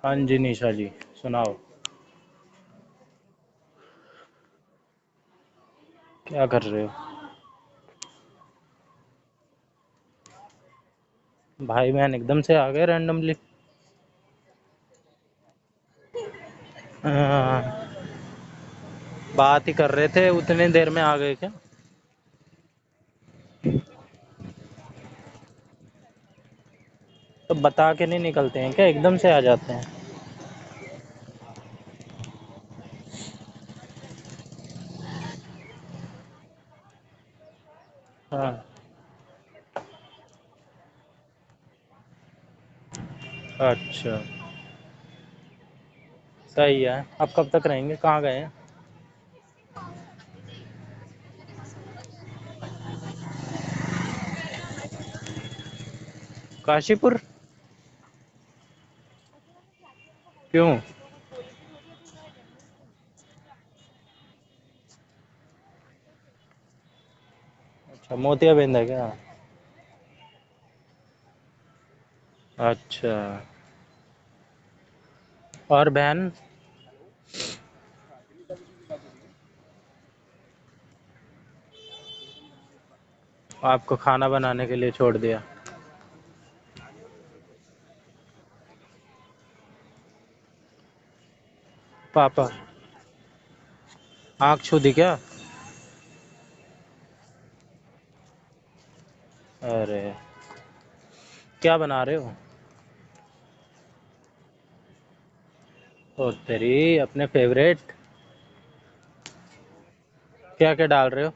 हाँ जी निशा जी, सुनाओ। क्या कर रहे हो? भाई बहन एकदम से आ गए रैंडमली। बात ही कर रहे थे, उतनी देर में आ गए क्या? तो बता के नहीं निकलते हैं क्या, एकदम से आ जाते हैं? हाँ। अच्छा। सही है। अब कब तक रहेंगे, कहाँ गए हैं? काशीपुर? क्यों? अच्छा, मोतियाबिंद है क्या? अच्छा। और बहन? आपको खाना बनाने के लिए छोड़ दिया? पापा? आँख छू दी क्या? अरे, क्या बना रहे हो? ओ तेरी, अपने फेवरेट। क्या क्या डाल रहे हो?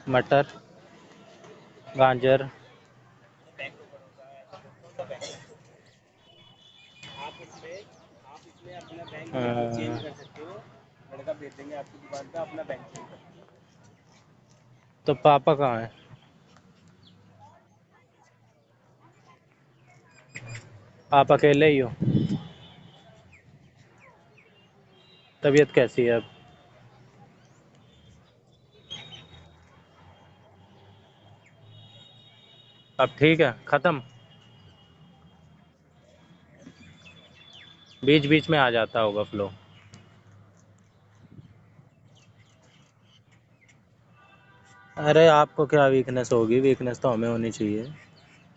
मटर? गाजर? तो पापा कहाँ हैं? आप अकेले ही हो? तबीयत कैसी है अब? अब ठीक है, ख़त्म? बीच बीच में आ जाता होगा फ्लो। अरे आपको क्या वीकनेस होगी, वीकनेस तो हमें होनी चाहिए।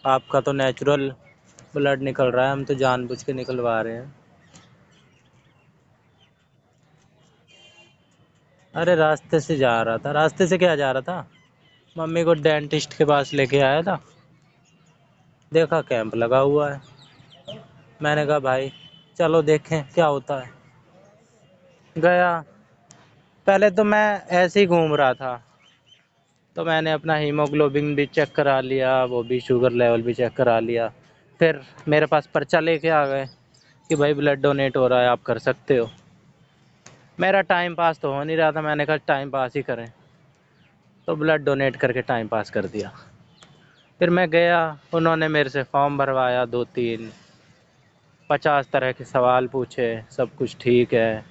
आपका तो नेचुरल ब्लड निकल रहा है, हम तो जानबूझ के निकलवा रहे हैं। अरे रास्ते से जा रहा था। रास्ते से क्या जा रहा था? मम्मी को डेंटिस्ट के पास लेके आया था, देखा कैंप लगा हुआ है। मैंने कहा भाई चलो देखें क्या होता है। गया। पहले तो मैं ऐसे ही घूम रहा था, तो मैंने अपना हीमोग्लोबिन भी चेक करा लिया, वो भी शुगर लेवल भी चेक करा लिया। फिर मेरे पास पर्चा लेके आ गए कि भाई ब्लड डोनेट हो रहा है, आप कर सकते हो। मेरा टाइम पास तो हो नहीं रहा था, मैंने कहा टाइम पास ही करें, तो ब्लड डोनेट करके टाइम पास कर दिया। फिर मैं गया, उन्होंने मेरे से फॉर्म भरवाया, 2-3 50 तरह के सवाल पूछे। सब कुछ ठीक है,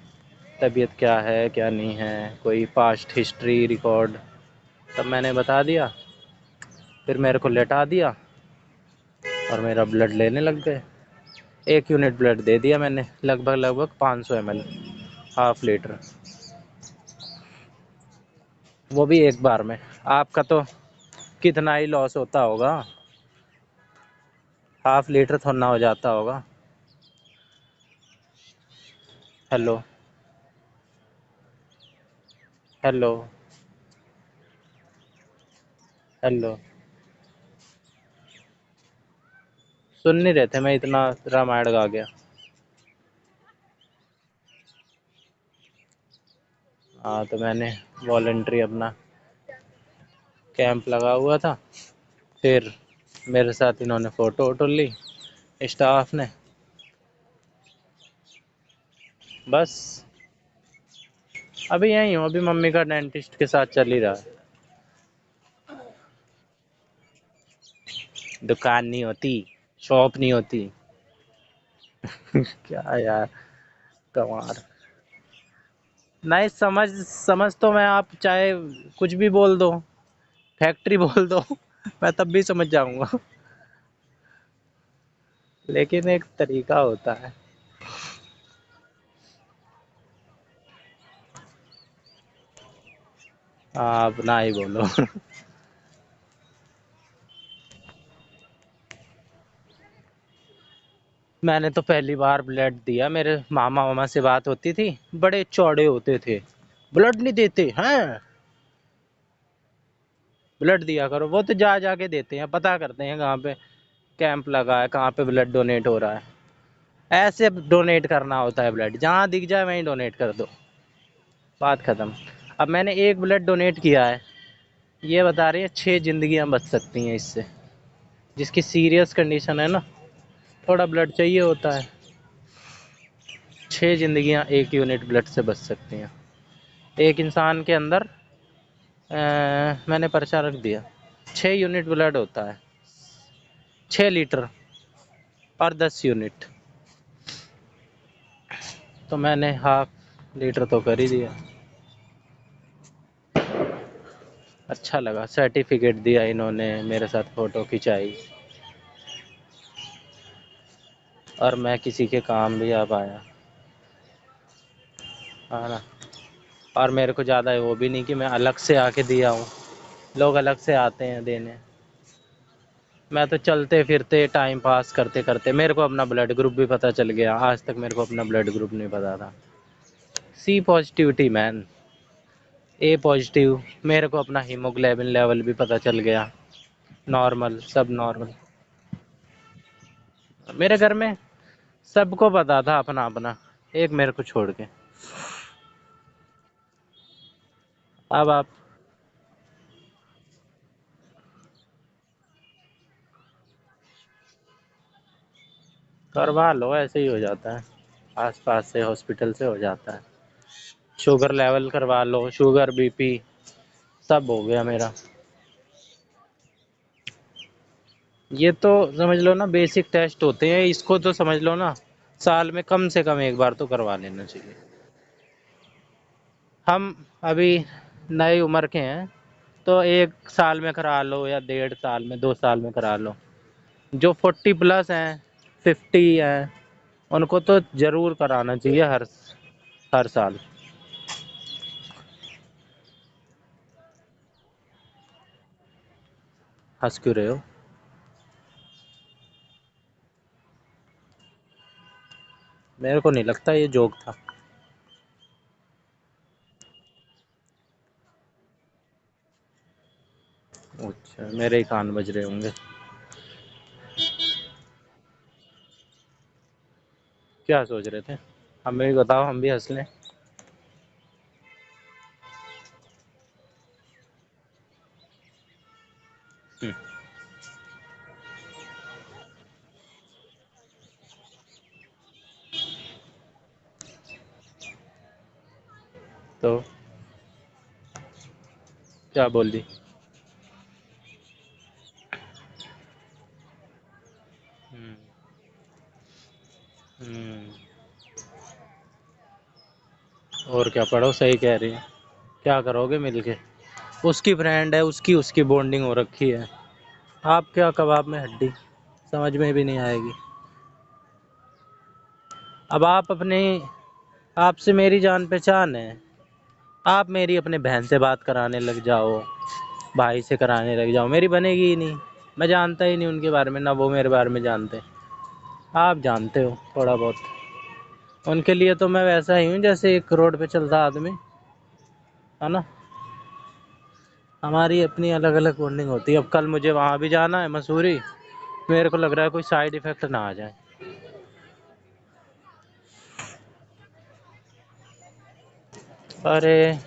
तबीयत क्या है क्या नहीं है, कोई पास्ट हिस्ट्री रिकॉर्ड, सब मैंने बता दिया। फिर मेरे को लेटा दिया और मेरा ब्लड लेने लग गए। 1 यूनिट ब्लड दे दिया मैंने, लगभग लगभग 500 ml, हाफ लीटर। वो भी एक बार में। आपका तो कितना ही लॉस होता होगा, हाफ लीटर थोड़ा ना हो जाता होगा। हेलो? हेलो? हेलो? सुन नहीं रहे थे, मैं इतना रामायण गा गया। हाँ, तो मैंने वॉलेंट्री अपना कैंप लगा हुआ था। फिर मेरे साथ इन्होंने फ़ोटो वोटो ली, स्टाफ ने। बस अभी यहीं हूँ, अभी मम्मी का डेंटिस्ट के साथ चल ही रहा है। दुकान नहीं होती, शॉप नहीं होती। क्या यार, कमाल। नहीं, समझ समझ तो मैं, आप चाहे कुछ भी बोल दो, फैक्ट्री बोल दो, मैं तब भी समझ जाऊंगा। लेकिन एक तरीका होता है। आप ना ही बोलो। मैंने तो पहली बार ब्लड दिया, मेरे मामा मामा से बात होती थी, बड़े चौड़े होते थे, ब्लड नहीं देते हैं, ब्लड दिया करो। वो तो जा जाके देते हैं, पता करते हैं कहाँ पे कैंप लगा है, कहाँ पे ब्लड डोनेट हो रहा है। ऐसे डोनेट करना होता है ब्लड, जहाँ दिख जाए वहीं डोनेट कर दो, बात खत्म। अब मैंने एक ब्लड डोनेट किया है, ये बता रही है 6 जिंदगियां बच सकती हैं इससे। जिसकी सीरियस कंडीशन है ना, थोड़ा ब्लड चाहिए होता है, 6 जिंदगियां एक यूनिट ब्लड से बच सकती हैं। एक इंसान के अंदर मैंने पर्चा रख दिया, 6 यूनिट ब्लड होता है, 6 लीटर और 10 यूनिट। तो मैंने हाफ लीटर तो कर ही दिया। अच्छा लगा, सर्टिफिकेट दिया इन्होंने, मेरे साथ फ़ोटो खिंचाई, और मैं किसी के काम भी आ पाया, है ना। और मेरे को ज़्यादा वो भी नहीं कि मैं अलग से आके दिया हूँ, लोग अलग से आते हैं देने। मैं तो चलते फिरते टाइम पास करते करते मेरे को अपना ब्लड ग्रुप भी पता चल गया। आज तक मेरे को अपना ब्लड ग्रुप नहीं पता था। सी पॉजिटिविटी मैन, ए पॉजिटिव। मेरे को अपना हीमोग्लोबिन लेवल भी पता चल गया, नॉर्मल, सब नॉर्मल। मेरे घर में सबको पता था अपना अपना, एक मेरे को छोड़ के। अब आप करवा लो, ऐसे ही हो जाता है, आस पास से हॉस्पिटल से हो जाता है। शुगर लेवल करवा लो, शुगर बीपी सब हो गया मेरा। ये तो समझ लो ना, बेसिक टेस्ट होते हैं, इसको तो समझ लो ना, साल में कम से कम एक बार तो करवा लेना चाहिए। हम अभी नई उम्र के हैं, तो 1 साल में करा लो या 1.5 साल में, 2 साल में करा लो। जो 40+ हैं, 50 हैं, उनको तो ज़रूर कराना चाहिए हर हर साल। हंस क्यों रहे हो? मेरे को नहीं लगता ये जोक था। अच्छा, मेरे ही कान बज रहे होंगे। क्या सोच रहे थे? हमें भी बताओ, हम भी हंस लें। हम्म, तो क्या बोल दी? हम्म। हम्म। और क्या, पढ़ो, सही कह रही है। क्या करोगे मिलके? उसकी फ्रेंड है, उसकी उसकी बॉन्डिंग हो रखी है। आप क्या, कबाब में हड्डी, समझ में भी नहीं आएगी। अब आप अपने, आपसे मेरी जान पहचान है, आप मेरी अपने बहन से बात कराने लग जाओ, भाई से कराने लग जाओ, मेरी बनेगी ही नहीं। मैं जानता ही नहीं उनके बारे में, ना वो मेरे बारे में जानते। आप जानते हो थोड़ा बहुत। उनके लिए तो मैं वैसा ही हूँ जैसे एक रोड पे चलता आदमी, है ना। हमारी अपनी अलग अलग बॉन्डिंग होती है। अब कल मुझे वहाँ भी जाना है, मसूरी। मेरे को लग रहा है कोई साइड इफेक्ट ना आ जाए। अरे,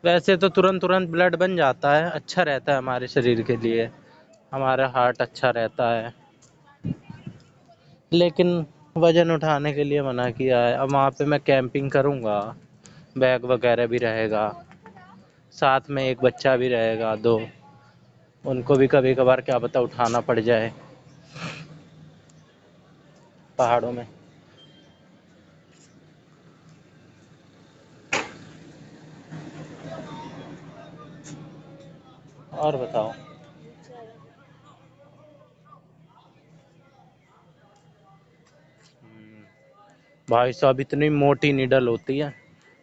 वैसे तो तुरंत तुरंत ब्लड बन जाता है, अच्छा रहता है हमारे शरीर के लिए, हमारा हार्ट अच्छा रहता है। लेकिन वजन उठाने के लिए मना किया है। अब वहाँ पे मैं कैंपिंग करूँगा, बैग वगैरह भी रहेगा, साथ में एक बच्चा भी रहेगा, दो, उनको भी कभी कभार क्या पता उठाना पड़ जाए पहाड़ों में। और बताओ। भाई साहब इतनी मोटी नीडल होती है।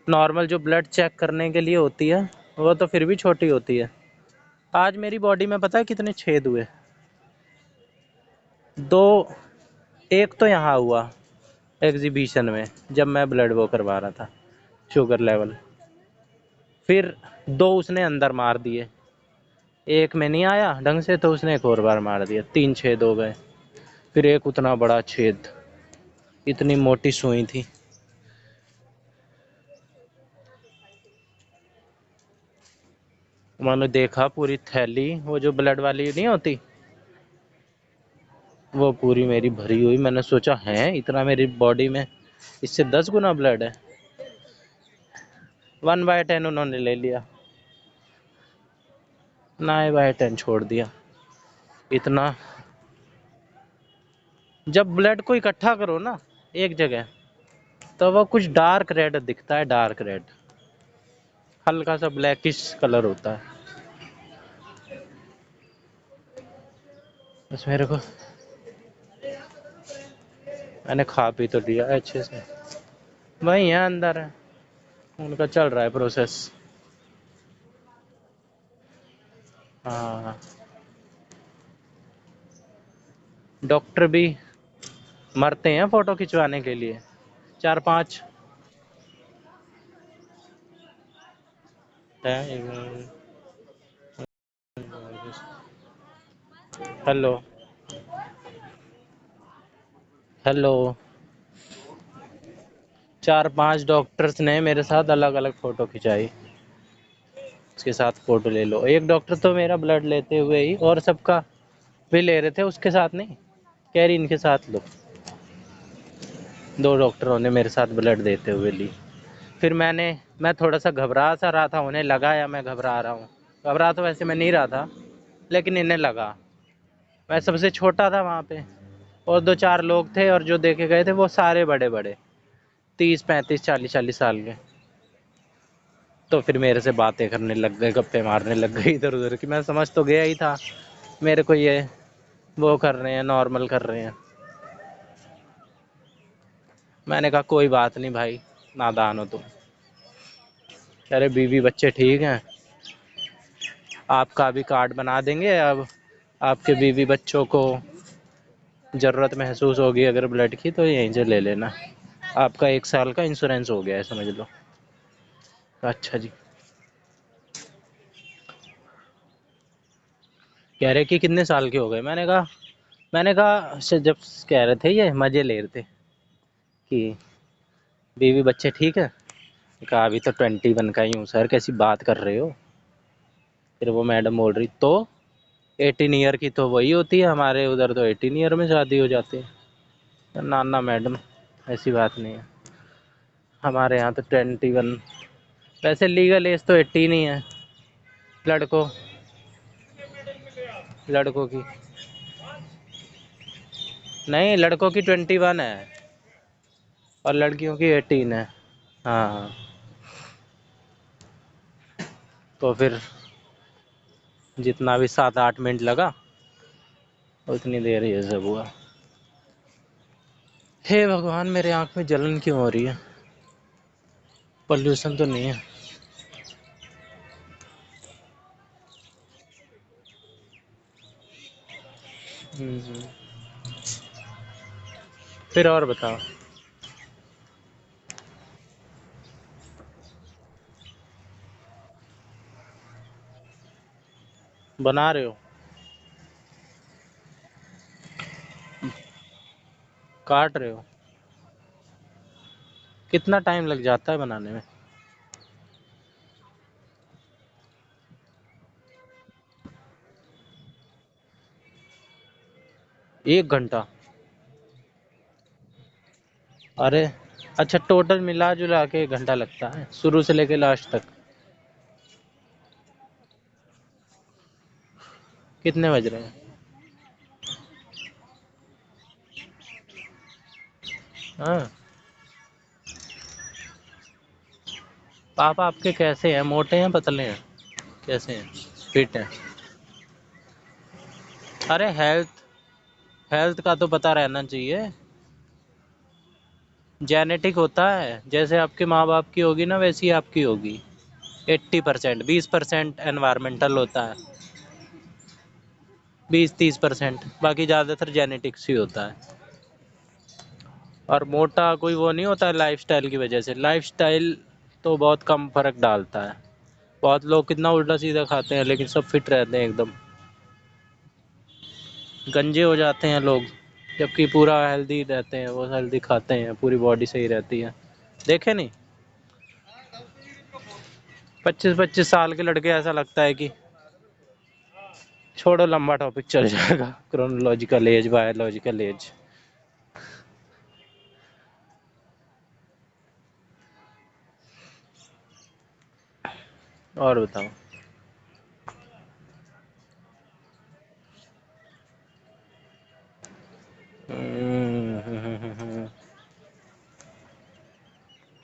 नॉर्मल जो ब्लड चेक करने के लिए होती है वो तो फिर भी छोटी होती है। आज मेरी बॉडी में पता है कितने छेद हुए? दो। एक तो यहाँ हुआ एग्जीबिशन में, जब मैं ब्लड वो करवा रहा था, शुगर लेवल। फिर दो उसने अंदर मार दिए, एक में नहीं आया ढंग से तो उसने एक और बार मार दिया, 3 छेद हो गए। फिर एक उतना बड़ा छेद, इतनी मोटी सुई थी। मैंने देखा पूरी थैली, वो जो ब्लड वाली नहीं होती, वो पूरी मेरी भरी हुई। मैंने सोचा है इतना मेरी बॉडी में, इससे 10 गुना ब्लड है। 1/10 उन्होंने ले लिया, 9/10 छोड़ दिया। इतना, जब ब्लड को इकट्ठा करो ना एक जगह, तो वो कुछ डार्क रेड दिखता है, डार्क रेड, हल्का सा ब्लैकिश कलर होता है। बस मेरे को, मैंने खा पी तो लिया अच्छे से, वही है अंदर है, उनका चल रहा है प्रोसेस। हाँ, डॉक्टर भी मरते हैं फोटो खिंचवाने के लिए, 4-5 है। Hello, hello. 4-5 डॉक्टर्स ने मेरे साथ अलग अलग फ़ोटो खिंचाई, उसके साथ फ़ोटो ले लो। एक डॉक्टर तो मेरा ब्लड लेते हुए ही और सबका भी ले रहे थे, उसके साथ नहीं, कह रही इनके साथ लो। 2 डॉक्टरों ने मेरे साथ ब्लड देते हुए ली। फिर मैं थोड़ा सा घबरा सा रहा था, उन्हें लगा या मैं घबरा रहा हूँ। घबरा तो वैसे मैं नहीं रहा था, लेकिन इन्हें लगा। मैं सबसे छोटा था वहाँ पे, और 2-4 लोग थे, और जो देखे गए थे वो सारे बड़े बड़े, 30-35-40-40 साल के। तो फिर मेरे से बातें करने लग गए, गप्पे मारने लग गए इधर उधर की। मैं समझ तो गया ही था मेरे को ये वो कर रहे हैं, नॉर्मल कर रहे हैं। मैंने कहा कोई बात नहीं भाई, नादान हो तुम। कह रहे बीवी बच्चे ठीक हैं, आपका भी कार्ड बना देंगे। अब आपके बीवी बच्चों को ज़रूरत महसूस होगी अगर ब्लड की, तो यहीं से ले लेना, आपका 1 साल का इंश्योरेंस हो गया है समझ लो। अच्छा जी। कह रहे कि कितने साल के हो गए? मैंने कहा जब कह रहे थे ये मज़े ले रहे थे कि बीवी बच्चे ठीक है, कहा अभी तो 21 का ही हूँ सर, कैसी बात कर रहे हो? फिर वो मैडम बोल रही, तो 18 ईयर की तो वही होती है, हमारे उधर तो 18 ईयर में शादी हो जाती है। ना ना मैडम, ऐसी बात नहीं है, हमारे यहाँ तो 21, वैसे लीगल एज तो 18 ही है लड़कों लड़कों की। नहीं, लड़कों की 21 है और लड़कियों की 18 है। हाँ, तो फिर जितना भी 7-8 मिनट लगा, उतनी देर ये सब हुआ। हे भगवान, मेरे आँख में जलन क्यों हो रही है? पोल्यूशन तो नहीं है? हम्म। फिर और बताओ। बना रहे हो? काट रहे हो? कितना टाइम लग जाता है बनाने में? 1 घंटा? अरे अच्छा, टोटल मिला जुला के 1 घंटा लगता है शुरू से लेके लास्ट तक? कितने बज रहे हैं? हाँ। पापा आपके कैसे हैं, मोटे हैं पतले हैं, कैसे हैं? फिट हैं? अरे हेल्थ हेल्थ का तो पता रहना चाहिए। जेनेटिक होता है, जैसे आपके माँ बाप की होगी ना वैसी आपकी होगी। 80%, 20% एनवायरमेंटल होता है, 20-30%, बाकी ज़्यादातर जेनेटिक्स ही होता है। और मोटा कोई वो नहीं होता है लाइफस्टाइल की वजह से। लाइफस्टाइल तो बहुत कम फर्क डालता है। बहुत लोग कितना उल्टा सीधा खाते हैं लेकिन सब फिट रहते हैं एकदम। गंजे हो जाते हैं लोग, जबकि पूरा हेल्दी रहते हैं, वो हेल्दी खाते हैं, पूरी बॉडी सही रहती है। देखे नहीं, 25-25 साल के लड़के, ऐसा लगता है कि छोड़ो, लंबा टॉपिक चल जाएगा। Chronological age, biological age. और बताओ।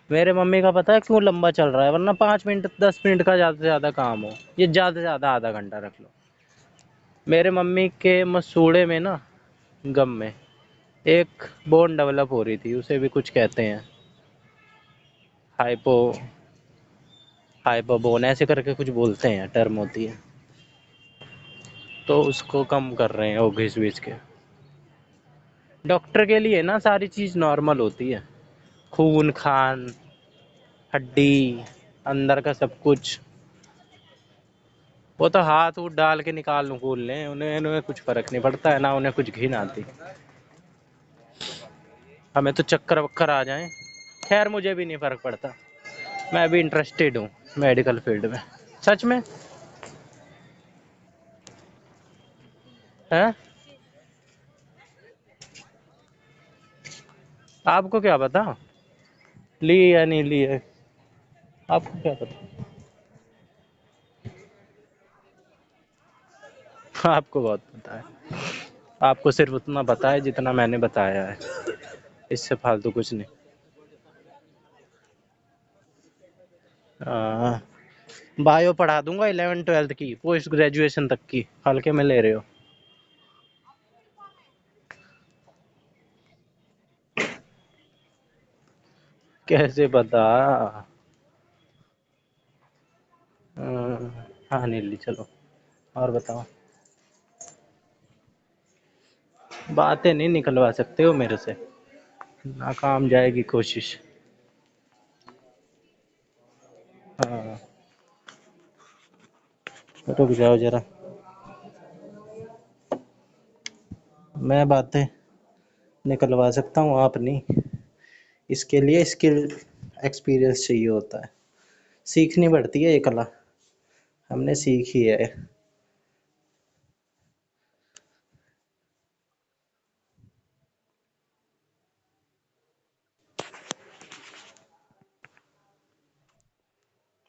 मेरे मम्मी का पता है क्यों लंबा चल रहा है, वरना 5 मिनट 10 मिनट का ज़्यादा से ज़्यादा काम हो, ये ज़्यादा से ज़्यादा आधा घंटा रख लो। मेरे मम्मी के मसूड़े में ना, गम में एक बोन डेवलप हो रही थी, उसे भी कुछ कहते हैं, हाइपो हाइपोबोन ऐसे करके कुछ बोलते हैं, टर्म होती है। तो उसको कम कर रहे हैं वो घिस विस के। डॉक्टर के लिए ना सारी चीज़ नॉर्मल होती है, खून खान, हड्डी, अंदर का सब कुछ। वो तो हाथ वूथ डाल के निकाल नकूल लें, उन्हें उन्हें कुछ फर्क नहीं पड़ता है ना, उन्हें कुछ घिन आती। हमें तो चक्कर वक्कर आ जाए, खैर मुझे भी नहीं फर्क पड़ता, मैं भी इंटरेस्टेड हूँ मेडिकल फील्ड में। सच में है। आपको क्या पता ली या नहीं ली है, आपको क्या पता। आपको बहुत पता है, आपको सिर्फ उतना पता है जितना मैंने बताया है, इससे फालतू कुछ नहीं। हाँ, बायो पढ़ा दूंगा 11वीं 12वीं की, पोस्ट ग्रेजुएशन तक की, हल्के में ले रहे हो। कैसे पता। हाँ नीली, चलो और बताओ। बातें नहीं निकलवा सकते हो मेरे से, नाकाम जाएगी कोशिश। हाँ, रुक जाओ जरा, मैं बातें निकलवा सकता हूँ, आप नहीं। इसके लिए स्किल, एक्सपीरियंस चाहिए होता है, सीखनी पड़ती है ये कला, हमने सीखी है।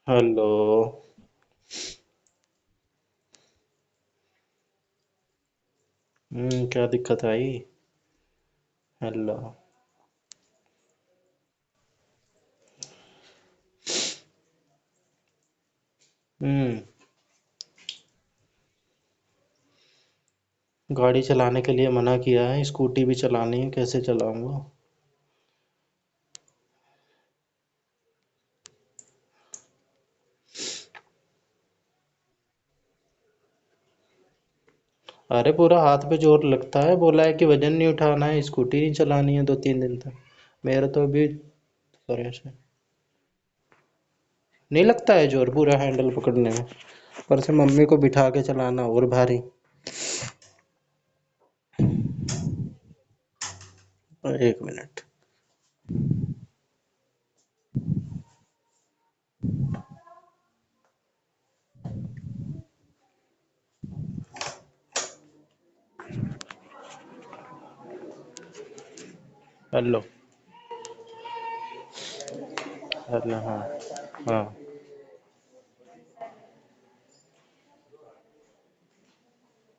हेलो। क्या दिक्कत आई। हेलो। हम्म गाड़ी चलाने के लिए मना किया है, स्कूटी भी चलानी है, कैसे चलाऊंगा। अरे पूरा हाथ पे जोर लगता है, बोला है कि वजन नहीं उठाना है, स्कूटी नहीं चलानी है 2-3 दिन तक। मेरा तो अभी परेशान, नहीं लगता है जोर पूरा हैंडल पकड़ने में, पर से मम्मी को बिठा के चलाना और भारी। 1 मिनट। हेलो। हेलो, हाँ। हाँ।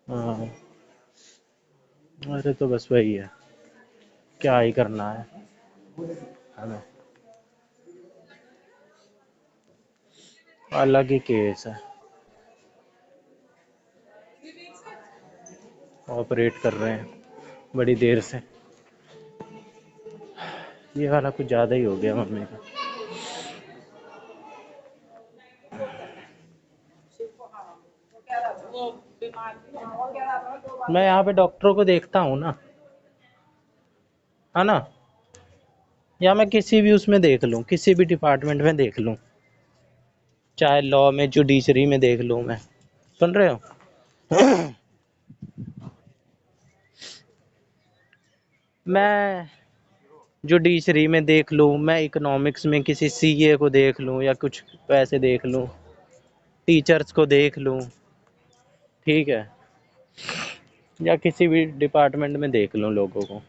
हाँ। अरे तो बस वही है, क्या ही करना है ना, अलग ही केस है। ऑपरेट कर रहे हैं बड़ी देर से। ये वाला कुछ ज़्यादा ही हो गया मम्मी का। मैं यहाँ पे डॉक्टरों को देखता हूँ ना, है ना, या मैं किसी भी उसमें देख लूँ, किसी भी डिपार्टमेंट में देख लूँ, चाहे लॉ में, जुडिशरी में देख लूँ मैं। सुन रहे हो? मैं जुडिशरी में देख लूँ, मैं इकोनॉमिक्स में किसी सीए को देख लूँ, या कुछ पैसे देख लूँ, टीचर्स को देख लूँ, ठीक है, या किसी भी डिपार्टमेंट में देख लूँ लोगों को।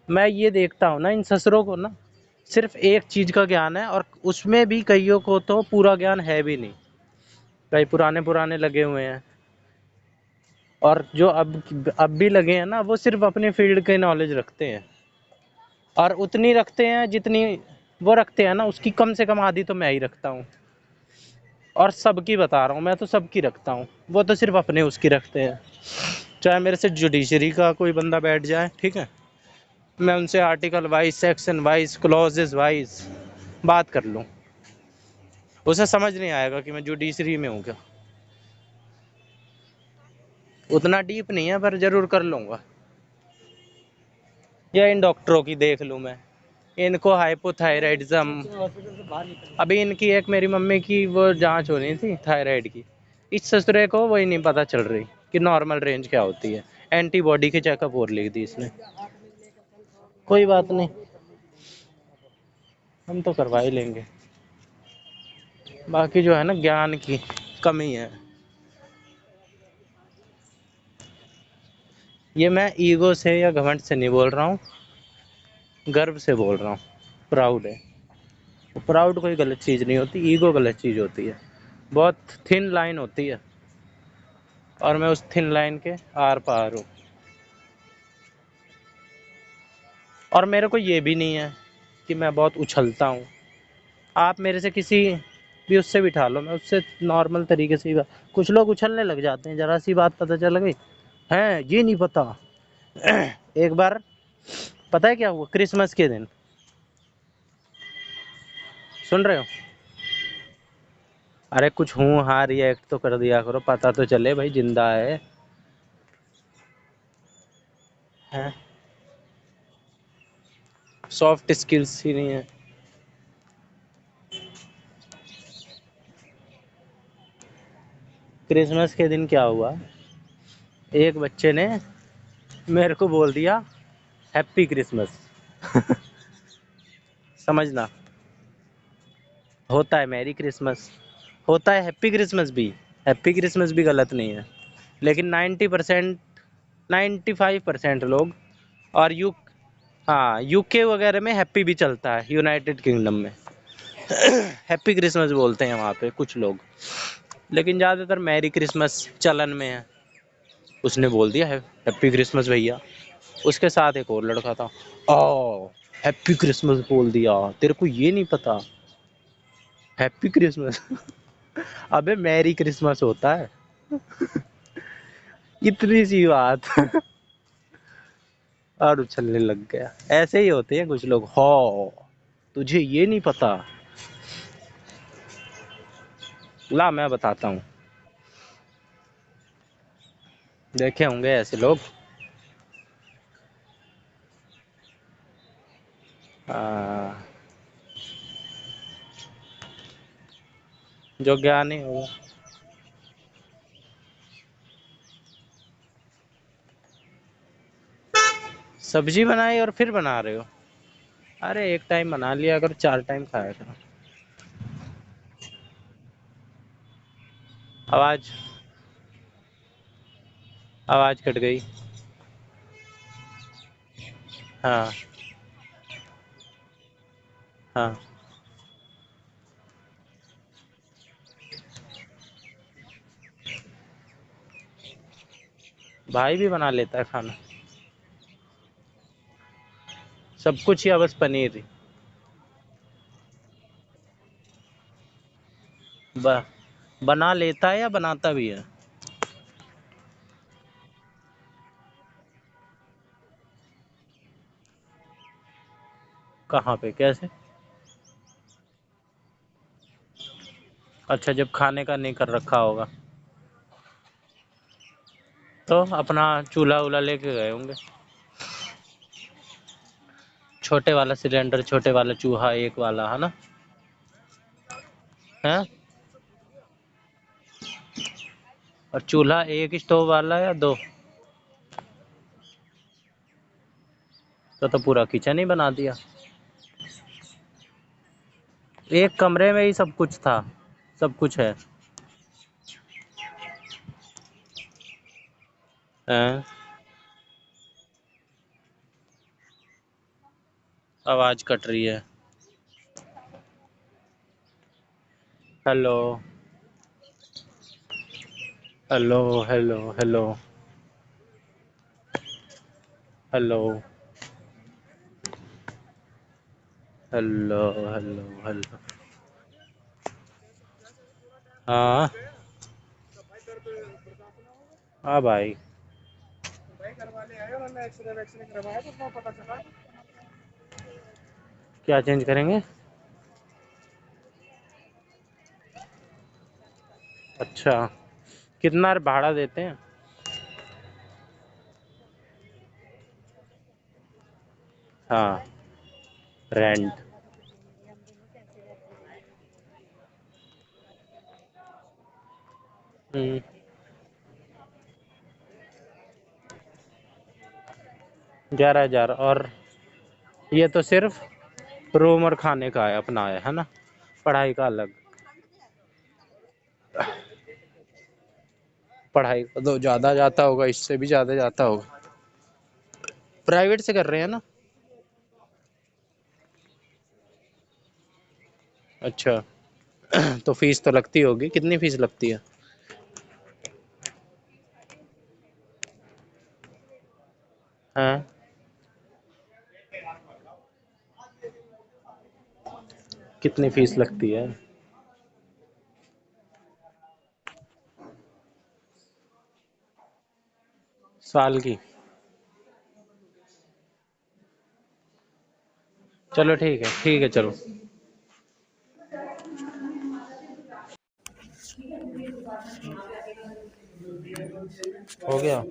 मैं ये देखता हूँ ना, इन ससुरों को ना सिर्फ एक चीज़ का ज्ञान है, और उसमें भी कईयों को तो पूरा ज्ञान है भी नहीं, कई पुराने पुराने लगे हुए हैं, और जो अब भी लगे हैं ना, वो सिर्फ अपने फील्ड के नॉलेज रखते हैं, और उतनी रखते हैं जितनी वो रखते हैं ना, उसकी कम से कम आधी तो मैं ही रखता हूँ। और सबकी बता रहा हूँ, मैं तो सबकी रखता हूँ, वो तो सिर्फ अपने उसकी रखते हैं। चाहे मेरे से जुडिशरी का कोई बंदा बैठ जाए, ठीक है, मैं उनसे article wise, section wise, clauses wise बात कर लूँ, उसे समझ नहीं आएगा कि मैं जुडिशरी में हूँ क्या। उतना डीप नहीं है, पर जरूर कर लूँगा। या इन डॉक्टरों की देख लूँ मैं, इनको हाइपोथायराइडिज्म, अभी इनकी एक मेरी मम्मी की वो जांच हो रही थी थायराइड की, इस ससुरे को वही नहीं पता चल रही कि नॉर्मल रेंज क्या होती है, एंटीबॉडी की चेकअप और लिख दी इसने। कोई बात नहीं, हम तो करवा ही लेंगे, बाकी जो है ना, ज्ञान की कमी है। ये मैं ईगो से या घमंड से नहीं बोल रहा हूँ, गर्व से बोल रहा हूँ, प्राउड है। प्राउड कोई गलत चीज़ नहीं होती, ईगो गलत चीज़ होती है, बहुत थिन लाइन होती है, और मैं उस थिन लाइन के आर पार हूँ। और मेरे को ये भी नहीं है कि मैं बहुत उछलता हूँ। आप मेरे से किसी भी उससे बिठा लो, मैं उससे नॉर्मल तरीके से ही कुछ लोग उछलने लग जाते हैं, ज़रा सी बात पता चल गई है, ये नहीं पता। एक बार पता है क्या हुआ, क्रिसमस के दिन, सुन रहे हो? अरे कुछ हूँ हाँ रिएक्ट तो कर दिया करो, पता तो चले भाई जिंदा है। हैं? सॉफ्ट स्किल्स ही नहीं है। क्रिसमस के दिन क्या हुआ, एक बच्चे ने मेरे को बोल दिया हैप्पी क्रिसमस। समझना, होता है मैरी क्रिसमस, होता है हैप्पी क्रिसमस भी, हैप्पी क्रिसमस भी गलत नहीं है, लेकिन 90%, 95% लोग, और हाँ यूके वगैरह में हैप्पी भी चलता है, यूनाइटेड किंगडम में हैप्पी क्रिसमस बोलते हैं वहाँ पे कुछ लोग, लेकिन ज़्यादातर मैरी क्रिसमस चलन में है। उसने बोल दिया है हैप्पी क्रिसमस भैया। उसके साथ एक और लड़का था, ओ हैप्पी क्रिसमस बोल दिया, तेरे को ये नहीं पता हैप्पी क्रिसमस अबे मैरी क्रिसमस होता है। इतनी सी बात और उछलने लग गया। ऐसे ही होते हैं कुछ लोग, हो तुझे ये नहीं पता, ला मैं बताता हूँ, देखे होंगे ऐसे लोग। आ, जो ज्ञानी हो। सब्जी बनाई और फिर बना रहे हो? अरे एक टाइम बना लिया अगर, 4 टाइम खाया करो। आवाज आवाज कट गई। हाँ हाँ। भाई भी बना लेता है खाना? सब कुछ या बस पनीर ही? ब, बना लेता है या बनाता भी है? कहाँ पे, कैसे? अच्छा, जब खाने का नहीं कर रखा होगा तो अपना चूल्हा वूल्हा लेके गए होंगे। छोटे वाला सिलेंडर, छोटे वाला चूल्हा, एक वाला है ना? है। और चूल्हा एक स्टोव वाला या दो? तो पूरा किचन ही बना दिया। एक कमरे में ही सब कुछ था, सब कुछ है। हैं? आवाज कट रही है। Hello, hello, hello, hello, hello, hello, hello, hello. हाँ, हाँ भाई। क्या चेंज करेंगे? अच्छा, कितना भाड़ा देते हैं? हाँ, रेंट। 11,000। और ये तो सिर्फ रूम और खाने का है, अपना है ना? पढ़ाई का अलग। पढ़ाई का तो ज़्यादा जाता होगा, इससे भी ज़्यादा जाता होगा। प्राइवेट से कर रहे हैं ना? अच्छा। तो फीस तो लगती होगी, कितनी फीस लगती है? हाँ। कितनी फीस लगती है? साल की? चलो ठीक है, ठीक है, चलो। हो गया।